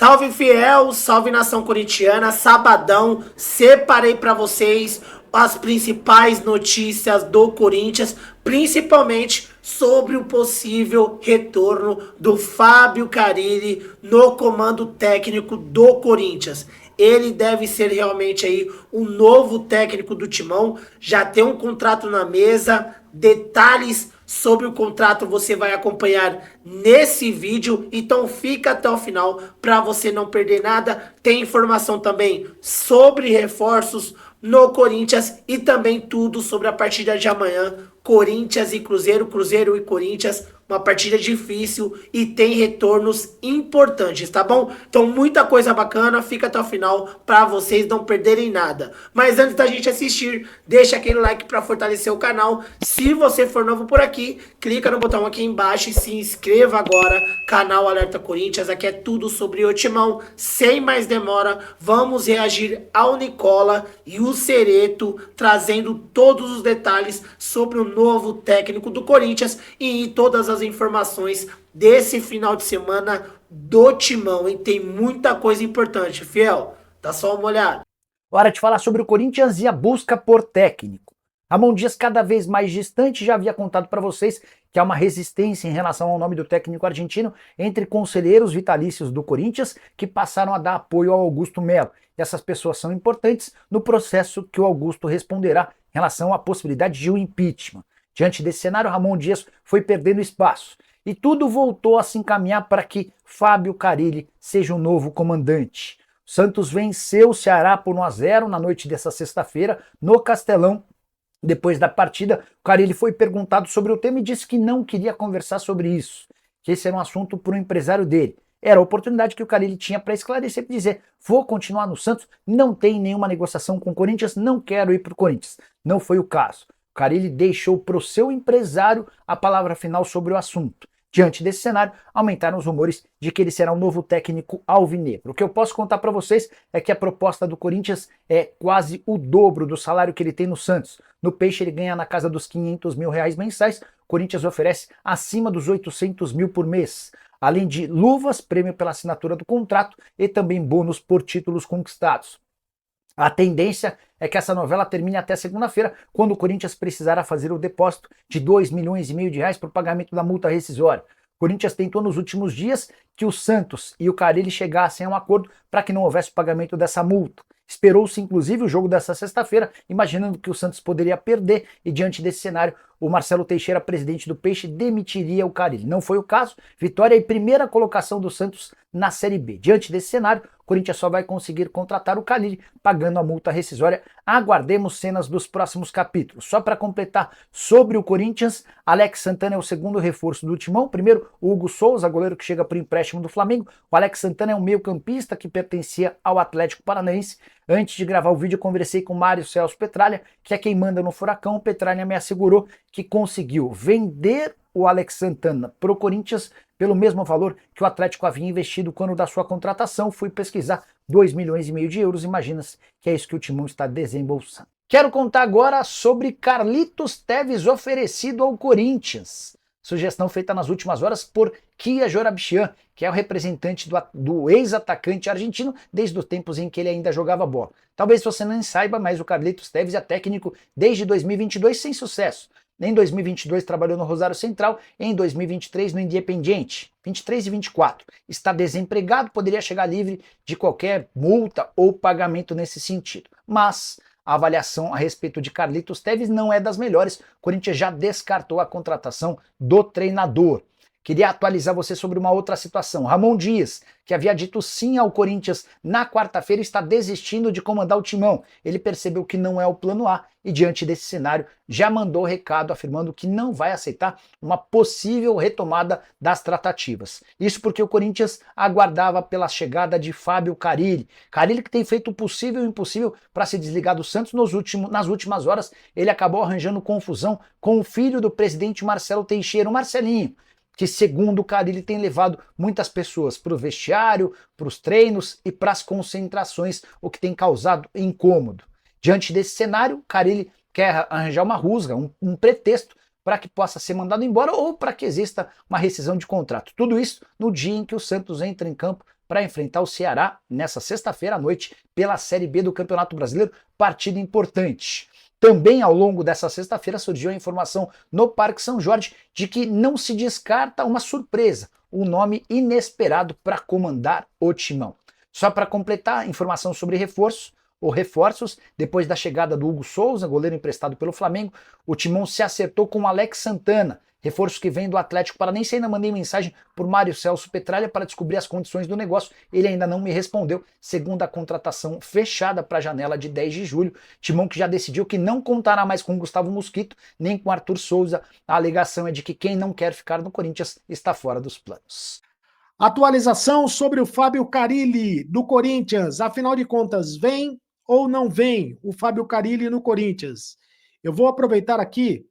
Salve fiel, salve nação corintiana, sabadão, separei para vocês as principais notícias do Corinthians, principalmente sobre o possível retorno do Fábio Carille no comando técnico do Corinthians. Ele deve ser realmente aí o novo técnico do Timão, já tem um contrato na mesa, detalhes sobre o contrato você vai acompanhar nesse vídeo, então fica até o final para você não perder nada. Tem informação também sobre reforços no Corinthians e também tudo sobre a partida de amanhã, Corinthians e Cruzeiro, Cruzeiro e Corinthians, uma partida difícil e tem retornos importantes, tá bom? Então muita coisa bacana, fica até o final para vocês não perderem nada. Mas antes da gente assistir, deixa aquele like para fortalecer o canal. Se você for novo por aqui, clica no botão aqui embaixo e se inscreva agora, canal Alerta Corinthians, aqui é tudo sobre o Timão. Sem mais demora, vamos reagir ao Nicola e o Cereto, trazendo todos os detalhes sobre o novo técnico do Corinthians e todas as informações desse final de semana do Timão, hein? Tem muita coisa importante, fiel. Dá só uma olhada. Hora de falar sobre o Corinthians e a busca por técnico. Ramon Dias, cada vez mais distante, já havia contado para vocês que há uma resistência em relação ao nome do técnico argentino entre conselheiros vitalícios do Corinthians que passaram a dar apoio ao Augusto Melo. E essas pessoas são importantes no processo que o Augusto responderá em relação à possibilidade de um impeachment. Diante desse cenário, Ramon Dias foi perdendo espaço e tudo voltou a se encaminhar para que Fábio Carille seja o novo comandante. O Santos venceu o Ceará por 1-0 na noite dessa sexta-feira no Castelão. Depois da partida, o Carille foi perguntado sobre o tema e disse que não queria conversar sobre isso, que esse era um assunto para o empresário dele. Era a oportunidade que o Carille tinha para esclarecer e dizer: vou continuar no Santos, não tem nenhuma negociação com o Corinthians, não quero ir para o Corinthians. Não foi o caso. O Carille deixou para o seu empresário a palavra final sobre o assunto. Diante desse cenário, aumentaram os rumores de que ele será o novo técnico alvinegro. O que eu posso contar para vocês é que a proposta do Corinthians é quase o dobro do salário que ele tem no Santos. No Peixe ele ganha na casa dos R$500 mil mensais, o Corinthians oferece acima dos 800 mil por mês. Além de luvas, prêmio pela assinatura do contrato e também bônus por títulos conquistados. A tendência é que essa novela termine até segunda-feira, quando o Corinthians precisará fazer o depósito de R$2,5 milhões para o pagamento da multa rescisória. O Corinthians tentou nos últimos dias que o Santos e o Carille chegassem a um acordo para que não houvesse o pagamento dessa multa. Esperou-se inclusive o jogo dessa sexta-feira, imaginando que o Santos poderia perder e diante desse cenário o Marcelo Teixeira, presidente do Peixe, demitiria o Carille. Não foi o caso, vitória e primeira colocação do Santos na Série B. Diante desse cenário, o Corinthians só vai conseguir contratar o Carille pagando a multa rescisória. Aguardemos cenas dos próximos capítulos. Só para completar sobre o Corinthians, Alex Santana é o segundo reforço do Timão. Primeiro, o Hugo Souza, goleiro que chega por empréstimo do Flamengo. O Alex Santana é um meio-campista que pertencia ao Atlético Paranaense. Antes de gravar o vídeo, eu conversei com o Mário Celso Petralha, que é quem manda no Furacão. O Petralha me assegurou que conseguiu vender o Alex Santana para o Corinthians pelo mesmo valor que o Atlético havia investido quando da sua contratação. Fui pesquisar, €2,5 milhões. Imagina-se que é isso que o Timão está desembolsando. Quero contar agora sobre Carlitos Tevez oferecido ao Corinthians. Sugestão feita nas últimas horas por Kia Jorabichian, que é o representante do ex-atacante argentino desde os tempos em que ele ainda jogava bola. Talvez você não saiba, mas o Carlitos Tevez é técnico desde 2022 sem sucesso. Em 2022 trabalhou no Rosário Central, em 2023 no Independiente, 23 e 24. Está desempregado, poderia chegar livre de qualquer multa ou pagamento nesse sentido. Mas a avaliação a respeito de Carlitos Tevez não é das melhores. O Corinthians já descartou a contratação do treinador. Queria atualizar você sobre uma outra situação. Ramon Dias, que havia dito sim ao Corinthians na quarta-feira, está desistindo de comandar o Timão. Ele percebeu que não é o plano A e, diante desse cenário, já mandou recado afirmando que não vai aceitar uma possível retomada das tratativas. Isso porque o Corinthians aguardava pela chegada de Fábio Carille. Carille que tem feito o possível e o impossível para se desligar do Santos. Nas últimas horas, ele acabou arranjando confusão com o filho do presidente Marcelo Teixeira, o Marcelinho, que, segundo o Carille, tem levado muitas pessoas para o vestiário, para os treinos e para as concentrações, o que tem causado incômodo. Diante desse cenário, Carille quer arranjar uma rusga, um pretexto para que possa ser mandado embora ou para que exista uma rescisão de contrato. Tudo isso no dia em que o Santos entra em campo para enfrentar o Ceará nessa sexta-feira à noite pela Série B do Campeonato Brasileiro, partida importante. Também ao longo dessa sexta-feira surgiu a informação no Parque São Jorge de que não se descarta uma surpresa, um nome inesperado para comandar o Timão. Só para completar, informação sobre reforços, depois da chegada do Hugo Souza, goleiro emprestado pelo Flamengo, o Timão se acertou com o Alex Santana, reforço que vem do Atlético Paranaense. Ainda mandei mensagem por Mário Celso Petralha para descobrir as condições do negócio, ele ainda não me respondeu, segundo a contratação fechada para a janela de 10 de julho, Timão que já decidiu que não contará mais com Gustavo Mosquito, nem com Arthur Souza. A alegação é de que quem não quer ficar no Corinthians está fora dos planos. Atualização sobre o Fábio Carille do Corinthians, afinal de contas, vem ou não vem o Fábio Carille no Corinthians? Eu vou aproveitar aqui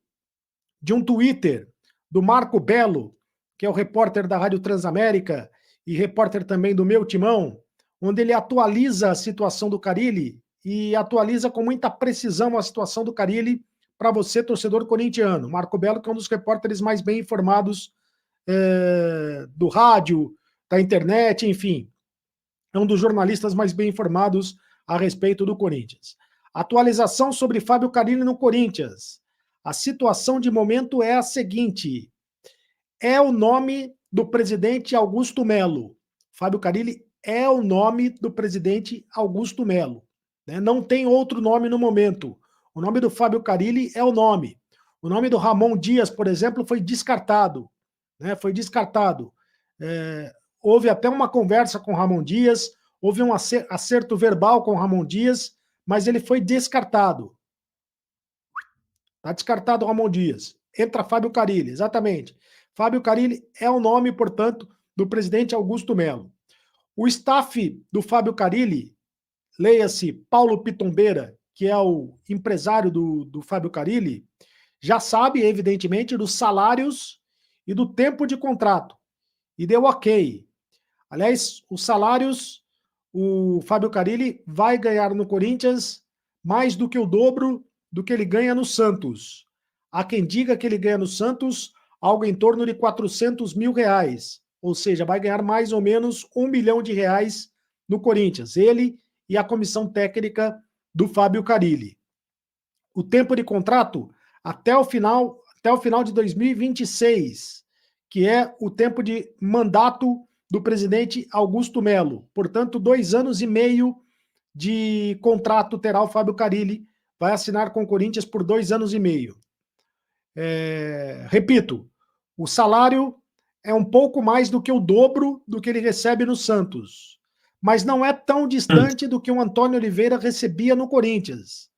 de um Twitter do Marco Belo, que é o repórter da Rádio Transamérica e repórter também do Meu Timão, onde ele atualiza a situação do Carille e atualiza com muita precisão a situação do Carille para você, torcedor corintiano. Marco Belo, que é um dos repórteres mais bem informados do rádio, da internet, enfim. É um dos jornalistas mais bem informados a respeito do Corinthians. Atualização sobre Fábio Carille no Corinthians. A situação de momento é a seguinte: é o nome do presidente Augusto Melo. Fábio Carille é o nome do presidente Augusto Melo. Não tem outro nome no momento. O nome do Fábio Carille é o nome. O nome do Ramon Dias, por exemplo, foi descartado. Foi descartado. Houve até uma conversa com o Ramon Dias, houve um acerto verbal com o Ramon Dias, mas ele foi descartado. Está descartado o Ramon Dias. Entra Fábio Carille, exatamente. Fábio Carille é o nome, portanto, do presidente Augusto Melo. O staff do Fábio Carille, leia-se Paulo Pitombeira, que é o empresário do Fábio Carille, já sabe, evidentemente, dos salários e do tempo de contrato. E deu ok. Aliás, os salários, o Fábio Carille vai ganhar no Corinthians mais do que o dobro do que ele ganha no Santos. Há quem diga que ele ganha no Santos algo em torno de 400 mil reais. Ou seja, vai ganhar mais ou menos R$1 milhão no Corinthians. Ele e a comissão técnica do Fábio Carille. O tempo de contrato até o final de 2026, que é o tempo de mandato do presidente Augusto Melo. Portanto, 2 anos e meio de contrato terá o Fábio Carille, vai assinar com o Corinthians por 2 anos e meio. Repito, o salário é um pouco mais do que o dobro do que ele recebe no Santos, mas não é tão distante do que o Antônio Oliveira recebia no Corinthians.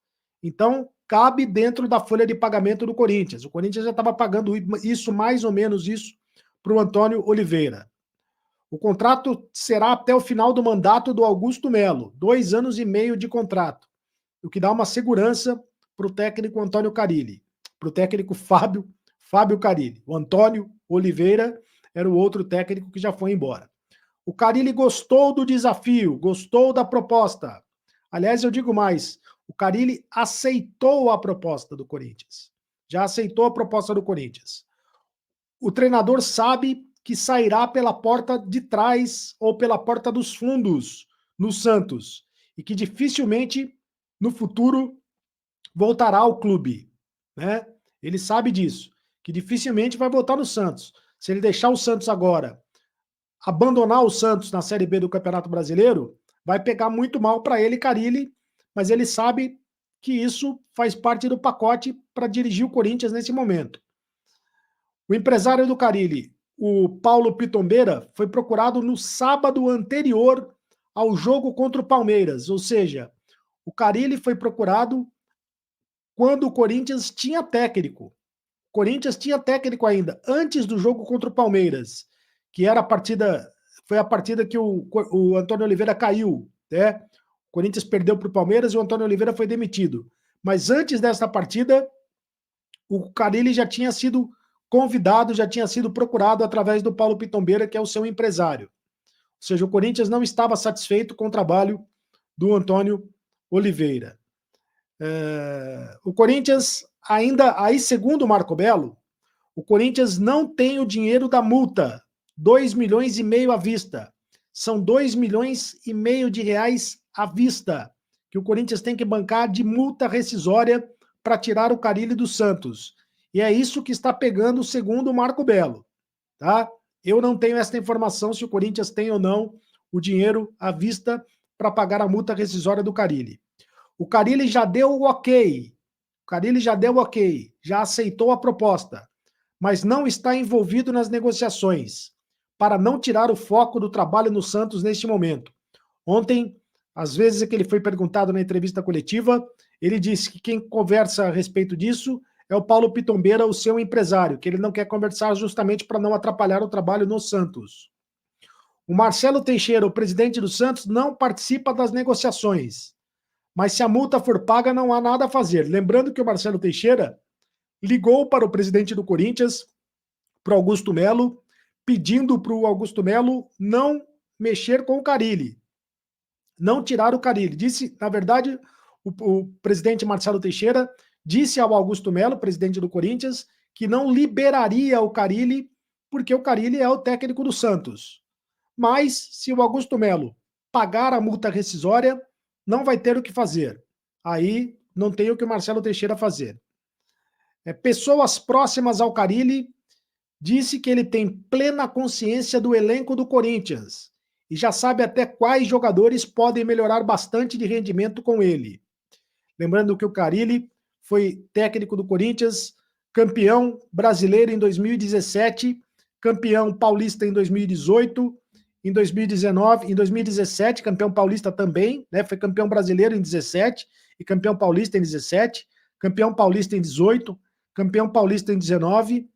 Então, cabe dentro da folha de pagamento do Corinthians. O Corinthians já estava pagando isso, mais ou menos isso, para o Antônio Oliveira. O contrato será até o final do mandato do Augusto Melo, 2 anos e meio de contrato, o que dá uma segurança para o técnico Antônio Carille, para o técnico Fábio Carille. O Antônio Oliveira era o outro técnico que já foi embora. O Carille gostou do desafio, gostou da proposta. Aliás, eu digo mais, o Carille aceitou a proposta do Corinthians. Já aceitou a proposta do Corinthians. O treinador sabe que sairá pela porta de trás ou pela porta dos fundos no Santos e que dificilmente no futuro voltará ao clube, né? Ele sabe disso, que dificilmente vai voltar no Santos. Se ele deixar o Santos agora, abandonar o Santos na Série B do Campeonato Brasileiro, vai pegar muito mal para ele, Carille, mas ele sabe que isso faz parte do pacote para dirigir o Corinthians nesse momento. O empresário do Carille, o Paulo Pitombeira, foi procurado no sábado anterior ao jogo contra o Palmeiras, ou seja, o Carille foi procurado quando o Corinthians tinha técnico. O Corinthians tinha técnico ainda, antes do jogo contra o Palmeiras, que era foi a partida que o Antônio Oliveira caiu, né? O Corinthians perdeu para o Palmeiras e o Antônio Oliveira foi demitido. Mas antes dessa partida, o Carille já tinha sido convidado, já tinha sido procurado através do Paulo Pitombeira, que é o seu empresário. Ou seja, o Corinthians não estava satisfeito com o trabalho do Antônio Oliveira. O Corinthians ainda, aí segundo o Marco Belo, o Corinthians não tem o dinheiro da multa, 2,5 milhões à vista. são 2,5 milhões de reais à vista, que o Corinthians tem que bancar de multa rescisória para tirar o Carille do Santos. E é isso que está pegando, segundo o Marco Belo. Tá? Eu não tenho essa informação se o Corinthians tem ou não o dinheiro à vista para pagar a multa rescisória do Carille. O Carille já deu o ok. O Carille já deu o ok, já aceitou a proposta, mas não está envolvido nas negociações, para não tirar o foco do trabalho no Santos neste momento. Ontem, às vezes que ele foi perguntado na entrevista coletiva, ele disse que quem conversa a respeito disso é o Paulo Pitombeira, o seu empresário, que ele não quer conversar justamente para não atrapalhar o trabalho no Santos. O Marcelo Teixeira, o presidente do Santos, não participa das negociações, mas se a multa for paga, não há nada a fazer. Lembrando que o Marcelo Teixeira ligou para o presidente do Corinthians, para o Augusto Melo, pedindo para o Augusto Melo não mexer com o Carille, não tirar o Carille. Disse, na verdade, o presidente Marcelo Teixeira disse ao Augusto Melo, presidente do Corinthians, que não liberaria o Carille, porque o Carille é o técnico do Santos. Mas, se o Augusto Melo pagar a multa rescisória, não vai ter o que fazer. Aí, não tem o que o Marcelo Teixeira fazer. Pessoas próximas ao Carille disse que ele tem plena consciência do elenco do Corinthians e já sabe até quais jogadores podem melhorar bastante de rendimento com ele. Lembrando que o Carille foi técnico do Corinthians, campeão brasileiro em 2017, campeão paulista em 2018, em 2019, em 2017, campeão paulista também, né? Foi campeão brasileiro em 17 e campeão paulista em 17, campeão paulista em 18, campeão paulista em 19,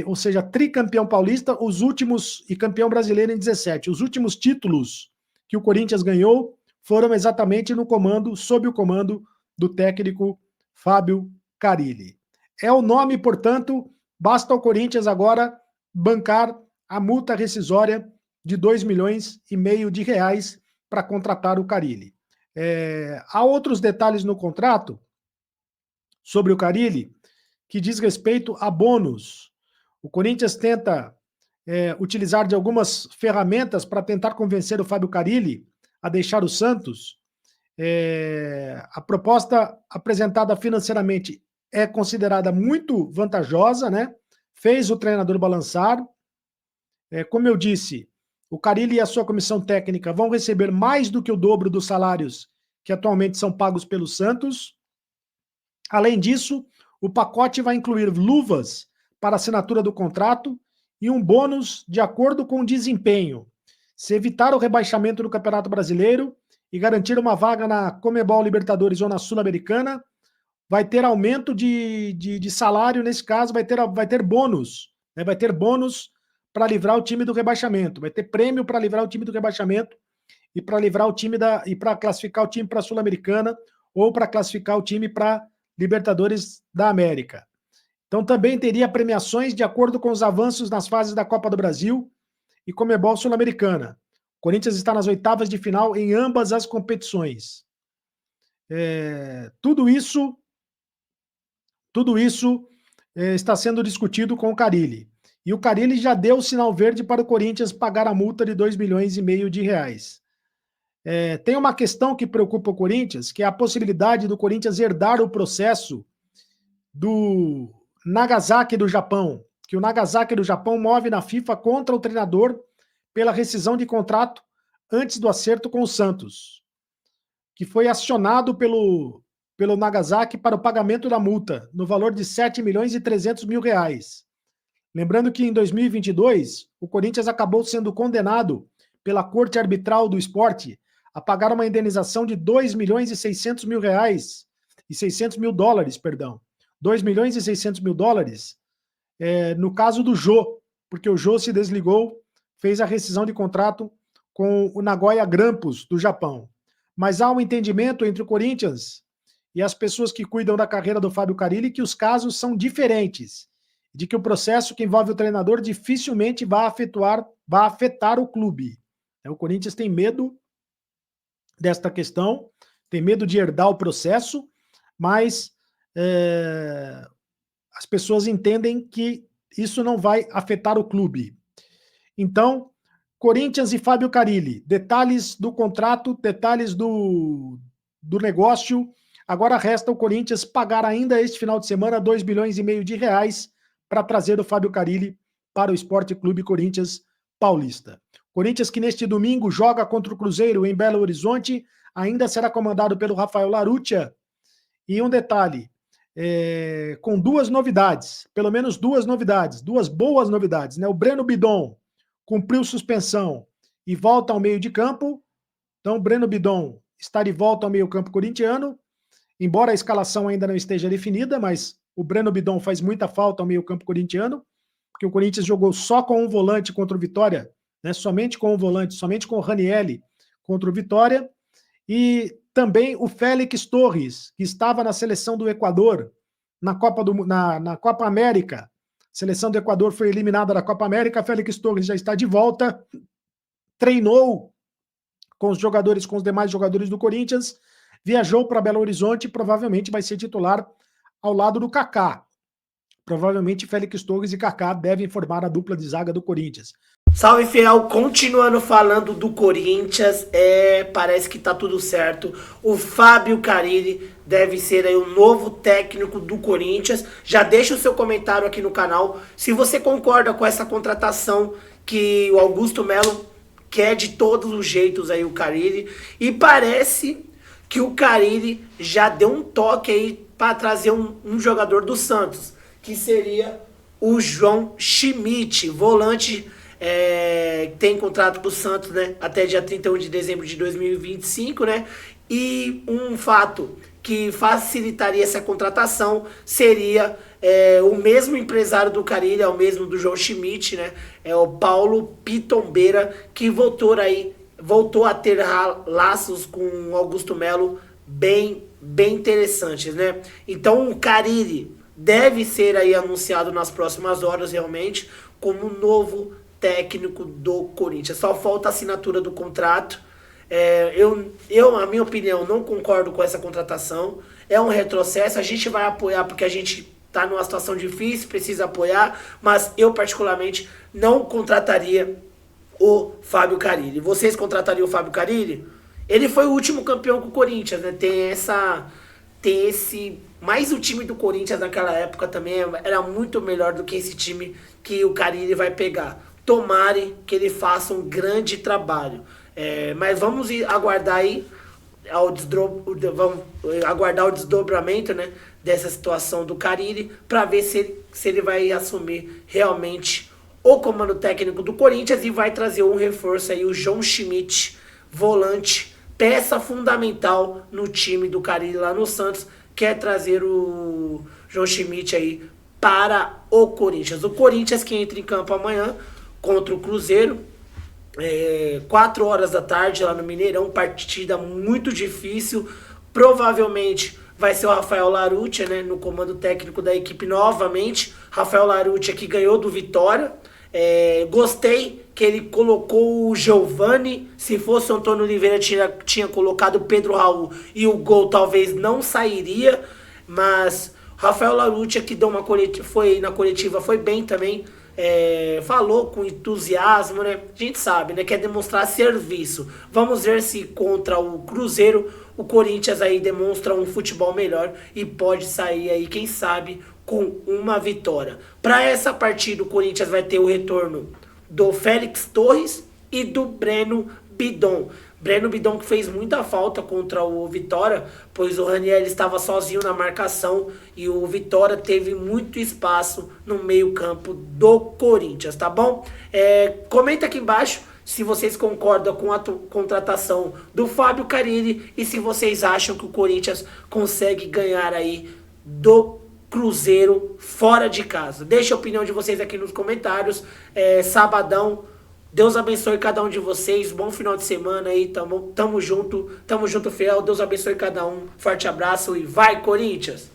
ou seja, tricampeão paulista, os últimos, e campeão brasileiro em 17. Os últimos títulos que o Corinthians ganhou foram exatamente no comando, sob o comando do técnico Fábio Carille. É o nome, portanto, basta o Corinthians agora bancar a multa rescisória de 2,5 milhões de reais para contratar o Carille. Há outros detalhes no contrato sobre o Carille que diz respeito a bônus. O Corinthians tenta utilizar de algumas ferramentas para tentar convencer o Fábio Carille a deixar o Santos. A proposta apresentada financeiramente é considerada muito vantajosa, né? Fez o treinador balançar. Como eu disse, o Carille e a sua comissão técnica vão receber mais do que o dobro dos salários que atualmente são pagos pelo Santos. Além disso, o pacote vai incluir luvas para assinatura do contrato e um bônus de acordo com o desempenho. Se evitar o rebaixamento do Campeonato Brasileiro e garantir uma vaga na Conmebol Libertadores ou na Sul-Americana, vai ter aumento de salário, nesse caso, vai ter bônus. Né? Vai ter bônus para livrar o time do rebaixamento. Vai ter prêmio para livrar o time do rebaixamento e para livrar o time e para classificar o time para a Sul-Americana ou para classificar o time para Libertadores da América. Então também teria premiações de acordo com os avanços nas fases da Copa do Brasil e Conmebol Sul-Americana. O Corinthians está nas oitavas de final em ambas as competições. Tudo isso está sendo discutido com o Carille. E o Carille já deu o sinal verde para o Corinthians pagar a multa de 2,5 milhões de reais. Tem uma questão que preocupa o Corinthians, que é a possibilidade do Corinthians herdar o processo do Nagasaki do Japão, que o Nagasaki do Japão move na FIFA contra o treinador pela rescisão de contrato antes do acerto com o Santos, que foi acionado pelo Nagasaki para o pagamento da multa, no valor de 7 milhões e 300 mil reais. Lembrando que em 2022, o Corinthians acabou sendo condenado pela Corte Arbitral do Esporte a pagar uma indenização de 2 milhões e 600 mil reais, e 600 mil dólares, perdão. 2 milhões e 600 mil dólares, no caso do Jô, porque o Jô se desligou, fez a rescisão de contrato com o Nagoya Grampus, do Japão. Mas há um entendimento entre o Corinthians e as pessoas que cuidam da carreira do Fábio Carille que os casos são diferentes, de que o processo que envolve o treinador dificilmente vai afetar o clube. O Corinthians tem medo desta questão, tem medo de herdar o processo, mas as pessoas entendem que isso não vai afetar o clube. Então, Corinthians e Fábio Carille. Detalhes do contrato, detalhes do negócio. Agora resta o Corinthians pagar ainda este final de semana 2 bilhões e meio de reais para trazer o Fábio Carille para o Esporte Clube Corinthians Paulista. Corinthians que neste domingo joga contra o Cruzeiro em Belo Horizonte, ainda será comandado pelo Rafael Larrutia. E um detalhe, com duas novidades, pelo menos duas novidades, duas boas novidades, né? O Breno Bidon cumpriu suspensão e volta ao meio de campo. Então, o Breno Bidon está de volta ao meio campo corintiano, embora a escalação ainda não esteja definida, mas o Breno Bidon faz muita falta ao meio campo corintiano, porque o Corinthians jogou só com um volante contra o Vitória, né? Somente com um volante, somente com o Ranielli contra o Vitória. E também o Félix Torres, que estava na seleção do Equador, na Copa América. A seleção do Equador foi eliminada da Copa América, Félix Torres já está de volta, treinou com os jogadores, com os demais jogadores do Corinthians, viajou para Belo Horizonte e provavelmente vai ser titular ao lado do Kaká. Provavelmente Félix Torres e Kaká devem formar a dupla de zaga do Corinthians. Salve, fiel, continuando falando do Corinthians, parece que tá tudo certo. O Fábio Carille deve ser aí o novo técnico do Corinthians. Já deixa o seu comentário aqui no canal se você concorda com essa contratação que o Augusto Melo quer de todos os jeitos aí o Carille. E parece que o Carille já deu um toque aí para trazer um jogador do Santos, que seria o João Schmidt, volante. Tem contrato com o Santos, né, até dia 31 de dezembro de 2025, né? E um fato que facilitaria essa contratação seria o mesmo empresário do Carille, é o mesmo do João Schmidt, né? É o Paulo Pitombeira, que voltou a ter laços com o Augusto Melo bem interessantes, né? Então o Carille deve ser aí anunciado nas próximas horas realmente como novo técnico do Corinthians. Só falta a assinatura do contrato. A minha opinião, não concordo com essa contratação. É um retrocesso. A gente vai apoiar porque a gente está numa situação difícil, precisa apoiar, mas eu particularmente não contrataria o Fábio Carille. Vocês contratariam o Fábio Carille? Ele foi o último campeão com o Corinthians, né? Mas o time do Corinthians naquela época também era muito melhor do que esse time que o Carille vai pegar. Tomare que ele faça um grande trabalho. Mas vamos aguardar aí o desdobramento, né, dessa situação do Carille para ver se ele vai assumir realmente o comando técnico do Corinthians e vai trazer um reforço aí, o João Schmidt, volante, peça fundamental no time do Carille lá no Santos, quer trazer o João Schmidt aí para o Corinthians. O Corinthians que entra em campo amanhã contra o Cruzeiro, 4 horas da tarde lá no Mineirão, partida muito difícil. Provavelmente vai ser o Rafael Larrutia, né, no comando técnico da equipe novamente. Rafael Larrutia que ganhou do Vitória. Gostei que ele colocou o Giovani. Se fosse o Antônio Oliveira tinha colocado o Pedro Raul e o gol talvez não sairia. Mas Rafael Larrutia que deu foi na coletiva, foi bem também. Falou com entusiasmo, né? A gente sabe, né? Quer demonstrar serviço. Vamos ver se contra o Cruzeiro o Corinthians aí demonstra um futebol melhor e pode sair aí, quem sabe, com uma vitória. Para essa partida o Corinthians vai ter o retorno do Félix Torres e do Breno Bidon. Breno Bidon que fez muita falta contra o Vitória, pois o Raniel estava sozinho na marcação e o Vitória teve muito espaço no meio campo do Corinthians, tá bom? Comenta aqui embaixo se vocês concordam com a contratação do Fábio Carille e se vocês acham que o Corinthians consegue ganhar aí do Cruzeiro fora de casa. Deixa a opinião de vocês aqui nos comentários. Sabadão. Deus abençoe cada um de vocês. Bom final de semana aí. Tamo junto, fiel. Deus abençoe cada um. Forte abraço e vai, Corinthians!